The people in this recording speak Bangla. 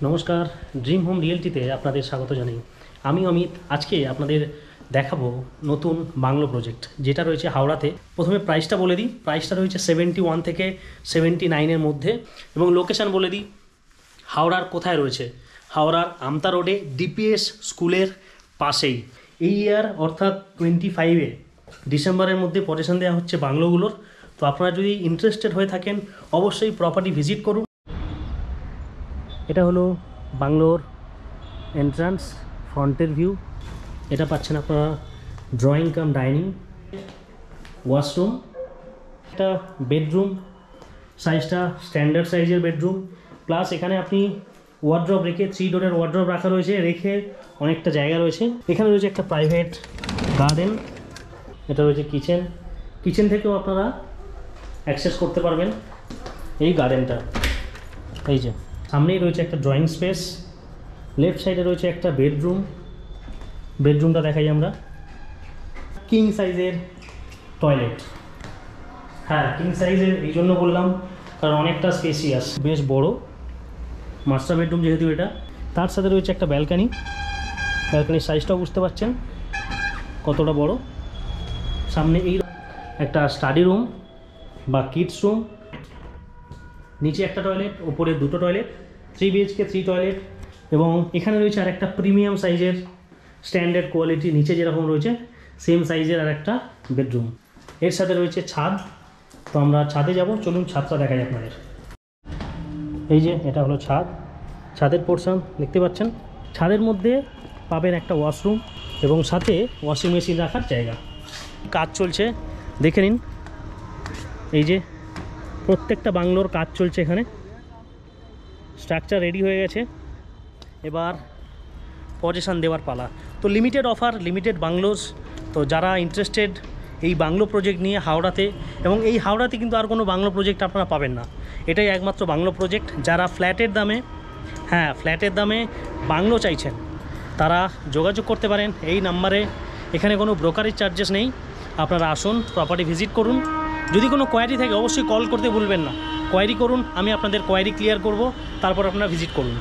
নমস্কার, ড্রিম হোম রিয়েলটিতে আপনাদের স্বাগত জানাই। আমি অমিত। আজকে আপনাদের দেখাবো নতুন বাংলো প্রজেক্ট যেটা রয়েছে হাওড়াতে। প্রথমে প্রাইসটা বলে দিই। প্রাইসটা রয়েছে 71 থেকে 79-এর মধ্যে, এবং লোকেশান বলে দিই হাওড়ার কোথায় রয়েছে। হাওড়ার আমতা রোডে ডিপিএস স্কুলের পাশেই। এই ইয়ার অর্থাৎ 25-এ ডিসেম্বরের মধ্যে পজিশন দেওয়া হচ্ছে বাংলোগুলোর। তো আপনারা যদি ইন্টারেস্টেড হয়ে থাকেন অবশ্যই প্রপার্টি ভিজিট করুন। এটা হলো বাংলোর এন্ট্রান্স, ফ্রন্টের ভিউ। এটা পাচ্ছেন আপনারা ড্রয়িং কাম ডাইনিং, ওয়াশরুম, একটা বেডরুম, সাইজটা স্ট্যান্ডার্ড সাইজের বেডরুম। প্লাস এখানে আপনি ওয়ার্ড্রপ রেখে 3 ডোরের ওয়ার্ড্রপ রাখা রয়েছে, রেখে অনেকটা জায়গা রয়েছে। এখানে রয়েছে একটা প্রাইভেট গার্ডেন। এটা রয়েছে কিচেন। কিচেন থেকেও আপনারা অ্যাক্সেস করতে পারবেন এই গার্ডেনটা। এই যে সামনেই রয়েছে একটা ড্রয়িং স্পেস। লেফট সাইডে রয়েছে একটা বেডরুম। বেডরুমটা দেখাই আমরা। কিং সাইজের টয়লেট। হ্যাঁ, কিং সাইজের এই জন্য বললাম কারণ অনেকটা স্পেসিয়াস, বেশ বড় মাস্টার বেডরুম যেহেতু এটা। তার সাথে রয়েছে একটা ব্যালকানি। ব্যালকানির সাইজটাও বুঝতে পারছেন কতটা বড়। সামনে এই একটা স্টাডি রুম বা কিডস রুম। নিচে একটা টয়লেট, ওপরে 2টো টয়লেট, 3 BHK 3 টয়লেট। এবং এখানে রয়েছে আর একটা প্রিমিয়াম সাইজের স্ট্যান্ডার্ড কোয়ালিটি, নিচে যেরকম রয়েছে সেম সাইজের আর একটা বেডরুম। এর সাথে রয়েছে ছাদ। তো আমরা ছাদে যাব, চলুন ছাদটা দেখাই আপনাদের। এই যে এটা হলো ছাদ, ছাদের পোর্শন দেখতে পাচ্ছেন। ছাদের মধ্যে পাবেন একটা ওয়াশরুম এবং সাথে ওয়াশিং মেশিন রাখার জায়গা। কাজ চলছে, দেখে নিন। এই যে প্রত্যেকটা বাংলোর কাজ চলছে এখানে। স্ট্রাকচার রেডি হয়ে গেছে, এবার পজিশন দেওয়ার পালা। তো লিমিটেড অফার, লিমিটেড বাংলোস। তো যারা ইন্টারেস্টেড এই বাংলো প্রজেক্ট নিয়ে হাওড়াতে, এবং এই হাওড়াতে কিন্তু আর কোনো বাংলো প্রজেক্ট আপনারা পাবেন না, এটাই একমাত্র বাংলো প্রজেক্ট। যারা ফ্ল্যাটের দামে, হ্যাঁ ফ্ল্যাটের দামে বাংলো চাইছেন তারা যোগাযোগ করতে পারেন এই নাম্বারে। এখানে কোনো ব্রোকারেজ চার্জেস নেই। আপনারা আসুন, প্রপার্টি ভিজিট করুন। যদি কোনো কোয়ারি থাকে অবশ্যই কল করতে ভুলবেন না। কোয়ারি করুন, আমি আপনাদের কোয়ারি ক্লিয়ার করব, তারপর আপনারা ভিজিট করুন।